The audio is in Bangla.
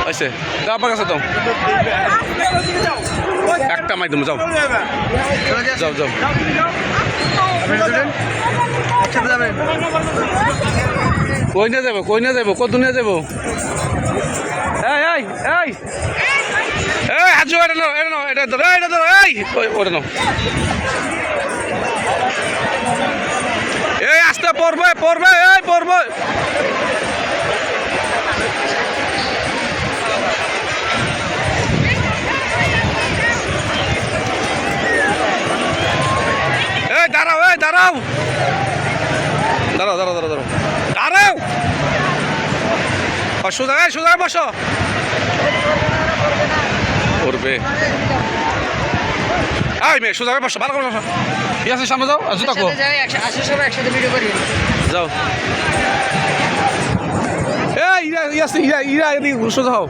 আচ্ছা যাও আপনার কাছে দাও একটা মাধ্যমে যাও যাও যাও কই নিয়ে যাবো কত নিয়ে যাবো এই এই এই এই হাজু এটা নাও এটা ধরো এই ওটা নাও এই আস্তে পড়বে এই পড়বে এই দাঁড়াও দাঁড়াও সোজা বসো পড়বে এই মেয়ে সোজা বসো ভালো করে বসো ঠিক আছে সামনে যাও জুতা কো একসাথে ভিডিও করি যাও এই ইরা এদিকে সোজা হও